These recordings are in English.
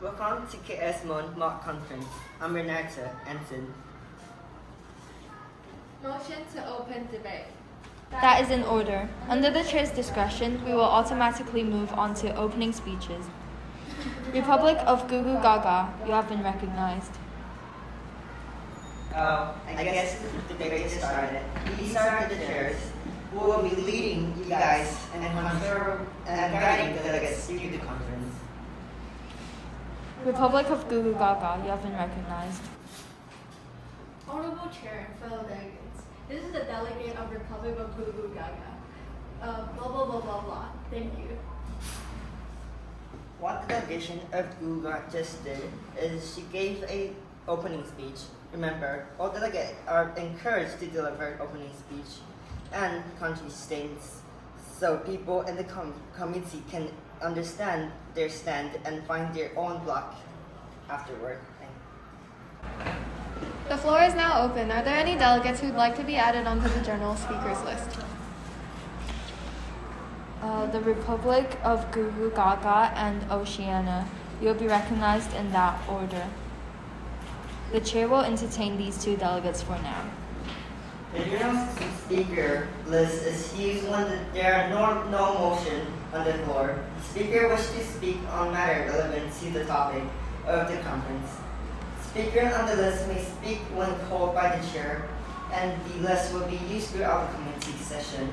Welcome to KSMUN mock conference. I'm Renata Anson. Motion to open debate. That is in order. Under the chair's discretion, we will automatically move on to opening speeches. Republic of Goo Goo Gaga, you have been recognized. I guess the debate is started. These are the chairs who will be leading you guys and guiding the delegates through the conference. Republic of Goo Goo Gaga, you have been recognized. Honorable Chair and fellow delegates, this is the delegate of Republic of Goo Goo Gaga. Blah blah blah blah blah. Thank you. What the delegation of Goo Gaga just did is she gave a opening speech. Remember, all delegates are encouraged to deliver opening speech and country statements so people in the committee can understand their stand and find their own block afterward. The floor is now open. Are there any delegates who would like to be added onto the general speakers list? The Republic of Goo Goo Gaga and Oceania, you will be recognized in that order. The chair will entertain these two delegates for now. The general speaker list is used when there are no motion on the floor. The speaker wishes to speak on matter relevant to the topic of the conference. Speaker on the list may speak when called by the chair, and the list will be used throughout the committee session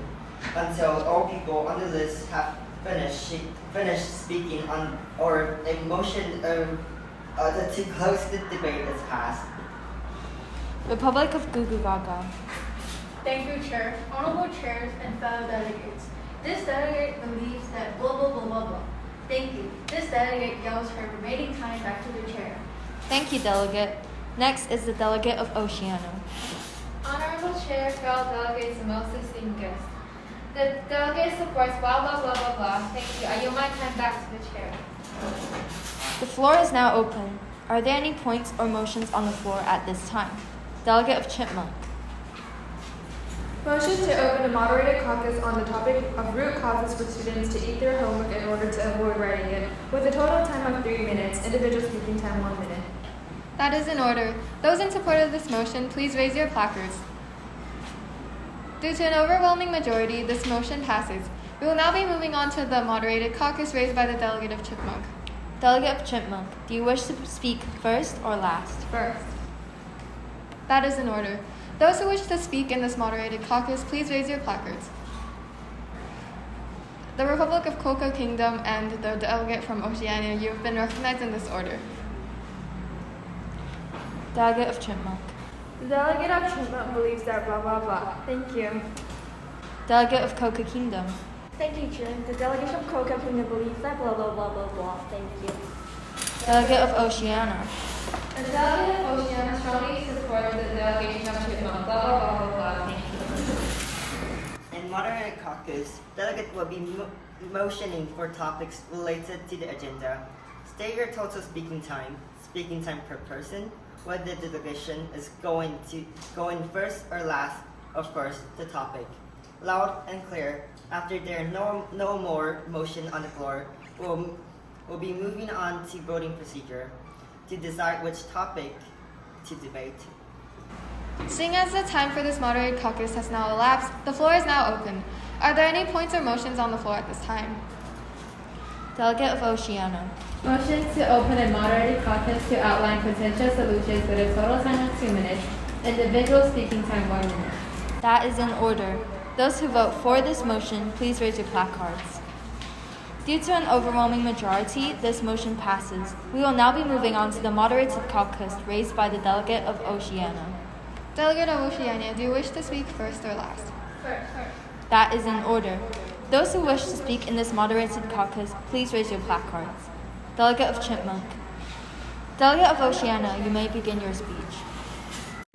until all people on the list have finished speaking on or a motion to close the debate is passed. Republic of Goo Goo Gaga. Thank you, Chair, Honorable Chairs, and fellow delegates. This delegate believes that blah blah blah blah blah. Thank you. This delegate yells her remaining time back to the chair. Thank you, delegate. Next is the delegate of Oceania. Honorable Chair, fellow delegates, and most esteemed guests. The delegate supports blah blah blah blah blah. Thank you. I yield my time back to the chair. The floor is now open. Are there any points or motions on the floor at this time? Delegate of Chipmunk. Motion to open a moderated caucus on the topic of root causes for students to eat their homework in order to avoid writing it, with a total time of 3 minutes, individual speaking time 1 minute. That is in order. Those in support of this motion, please raise your placards. Due to an overwhelming majority, this motion passes. We will now be moving on to the moderated caucus raised by the delegate of Chipmunk. Delegate of Chipmunk, do you wish to speak first or last? First. That is in order. Those who wish to speak in this moderated caucus, please raise your placards. The Republic of Cocoa Kingdom and the delegate from Oceania, you have been recognized in this order. Delegate of Chipmunk. The delegate of Chipmunk believes that blah blah blah. Thank you. Delegate of Cocoa Kingdom. Thank you, Chair. The delegation of Cocoa Kingdom believes that blah blah blah blah blah. Thank you. Delegate of Oceania. The delegate of Oceania strongly supports the delegation of Chipmunk. Blah blah blah blah blah. Thank you. In moderated caucus, delegate will be motioning for topics related to the agenda. State your total speaking time per person, whether the delegation is going first or last, of course, the topic. Loud and clear. After there are no more motion on the floor, we'll be moving on to voting procedure to decide which topic to debate. Seeing as the time for this moderated caucus has now elapsed, the floor is now open. Are there any points or motions on the floor at this time? Delegate of Oceania. Motion to open a moderated caucus to outline potential solutions with a total time of 2 minutes, individual speaking time 1 minute. That is in order. Those who vote for this motion, please raise your placards. Due to an overwhelming majority, this motion passes. We will now be moving on to the moderated caucus raised by the delegate of Oceania. Delegate of Oceania, do you wish to speak first or last? First. That is in order. Those who wish to speak in this moderated caucus, please raise your placards. Delegate of Chipmunk. Delegate of Oceania, you may begin your speech.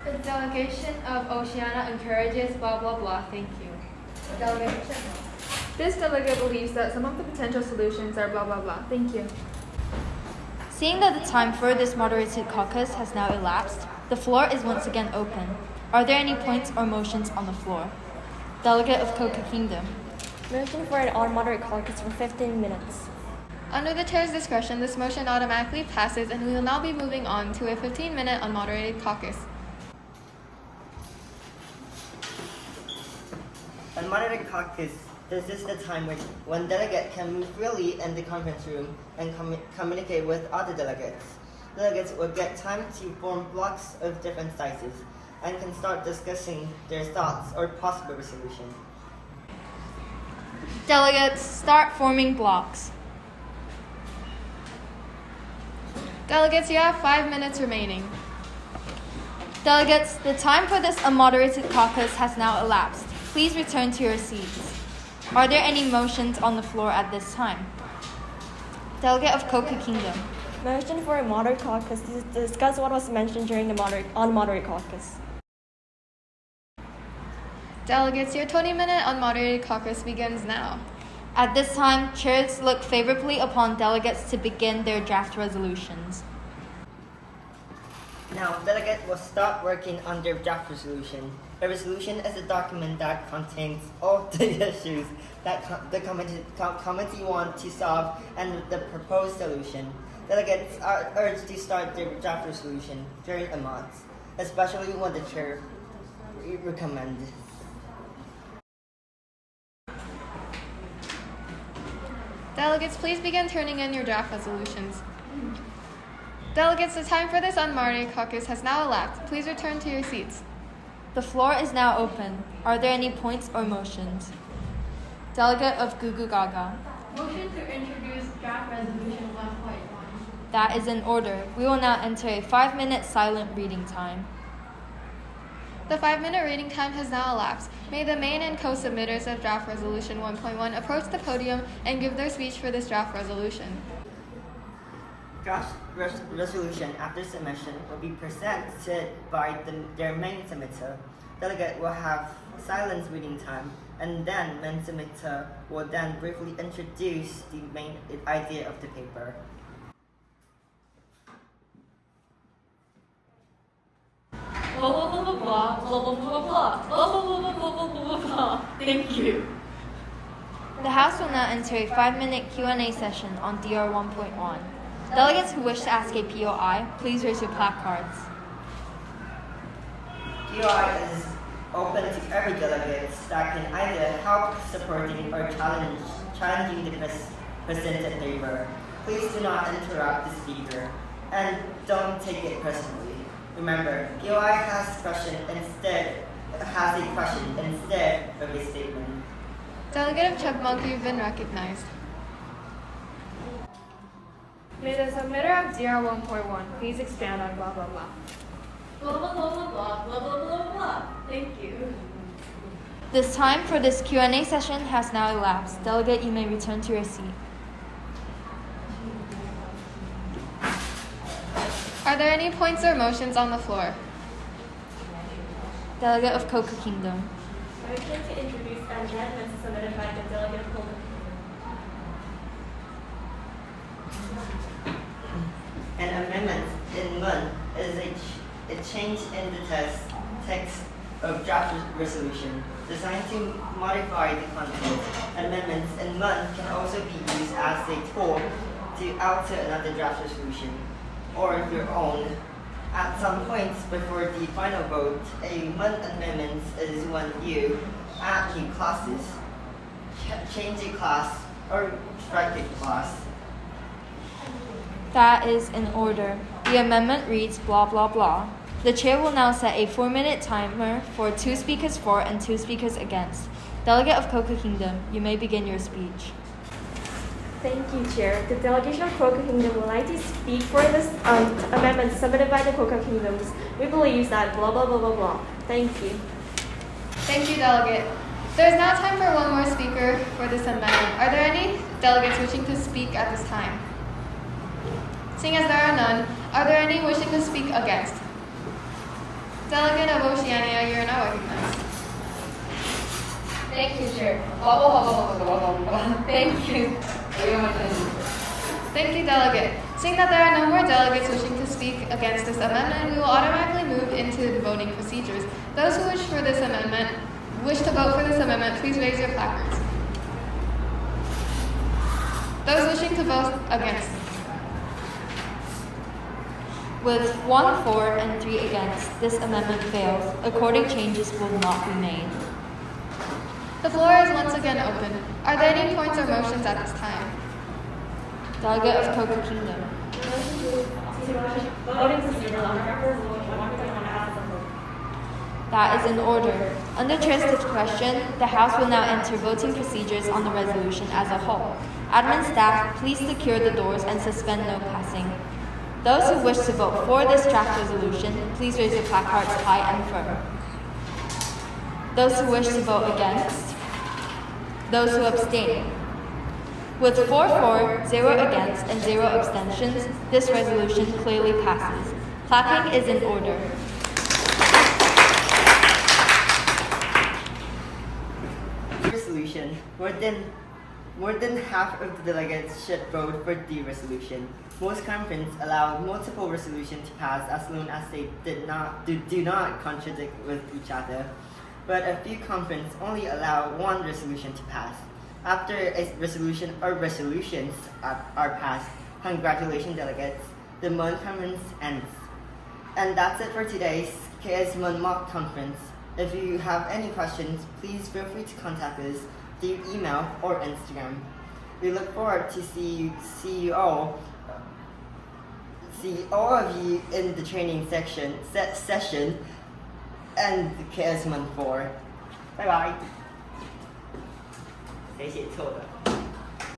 The delegation of Oceania encourages blah blah blah. Thank you. Delegate of Chipmunk. This delegate believes that some of the potential solutions are blah blah blah. Thank you. Seeing that the time for this moderated caucus has now elapsed, the floor is once again open. Are there any points or motions on the floor? Delegate of Cocoa Kingdom. Motion for an all-moderate caucus for 15 minutes. Under the chair's discretion, this motion automatically passes, and we will now be moving on to a 15-minute unmoderated caucus. Unmoderated caucus. This is the time when one delegate can move freely in the conference room and communicate with other delegates. Delegates will get time to form blocks of different sizes and can start discussing their thoughts or possible resolution. Delegates, start forming blocks. Delegates, you have 5 minutes remaining. Delegates, the time for this unmoderated caucus has now elapsed. Please return to your seats. Are there any motions on the floor at this time? Delegate of Coca Kingdom. Motion for a moderate caucus to discuss what was mentioned during the moderate caucus. Delegates, your 20-minute unmoderated caucus begins now. At this time, chairs look favorably upon delegates to begin their draft resolutions. Now, delegate will start working on their draft resolution. A resolution is a document that contains all the issues that the committee want to solve and the proposed solution. Delegates are urged to start their draft resolution during a month, especially when the chair recommends. Delegates, please begin turning in your draft resolutions. Delegates, the time for this unmoderated caucus has now elapsed. Please return to your seats. The floor is now open. Are there any points or motions? Delegate of Gugu Gaga. Motion to introduce draft resolution 1.1. That is in order. We will now enter a 5-minute silent reading time. The 5-minute reading time has now elapsed. May the main and co-submitters of draft resolution 1.1 approach the podium and give their speech for this draft resolution. Draft resolution after submission will be presented by their main submitter. Delegate will have silence reading time, and then main submitter will then briefly introduce the main idea of the paper. Blah blah blah blah blah blah blah blah blah blah blah blah blah. Thank you. The House will now enter a 5-minute Q&A session on DR 1.1. Delegates who wish to ask a POI, please raise your placards. POI is open to every delegate that can either help supporting or challenging the presented paper. Please do not interrupt the speaker and don't take it personally. Remember, POI has a question instead of a statement. Delegate of Chipmunk, you've been recognized. May the submitter of DR 1.1 please expand on blah blah blah. Blah blah blah blah blah blah blah blah blah. Thank you. This time for this Q&A session has now elapsed. Delegate, you may return to your seat. Are there any points or motions on the floor? Delegate of Coca Kingdom. Motion to introduce amendments submitted by the delegate of Coca. An amendment in MUN is a change in the text of draft resolution designed to modify the content. Amendments in MUN can also be used as a tool to alter another draft resolution or your own. At some points before the final vote, a MUN amendment is when you add new classes, change a class, or strike a class. That is in order. The amendment reads blah blah blah. The chair will now set a 4-minute timer for 2 speakers for and 2 speakers against. Delegate of Coca Kingdom, you may begin your speech. Thank you, Chair. The delegation of Coca Kingdom would like to speak for this amendment submitted by the Coca Kingdoms. We believe that blah blah blah blah blah. Thank you. Thank you, Delegate. There is now time for one more speaker for this amendment. Are there any delegates wishing to speak at this time? Seeing as there are none, are there any wishing to speak against? Delegate of Oceania, you are now recognized. Thank you, Chair. Blah, blah, blah, blah, blah, blah, blah. Thank you. Thank you, Delegate. Seeing that there are no more delegates wishing to speak against this amendment, we will automatically move into the voting procedures. Those who wish to vote for this amendment, please raise your placards. Those wishing to vote against. With 1 for and 3 against, this amendment fails. According changes will not be made. The floor is once again open. Are there any points or motions at this time? Delegate of Coca Kingdom. That is in order. Under Chair's discretion, the House will now enter voting procedures on the resolution as a whole. Admin staff, please secure the doors and suspend no passing. Those who wish to vote for this draft resolution, please raise your placards high and firm. Those who wish to vote against. Those who abstain. With 4 for, 0 against, and 0 abstentions, this resolution clearly passes. Clapping is in order. Resolution. More than half of the delegates should vote for the resolution. Most conferences allow multiple resolutions to pass as long as they do not contradict with each other. But a few conferences only allow one resolution to pass. After a resolution or resolutions are passed, congratulations delegates, the MUN conference ends. And that's it for today's KSMUN mock conference. If you have any questions, please feel free to contact us through email or Instagram. We look forward to see all of you in the training session and the KSMUN 4. Bye bye. 谁写错的？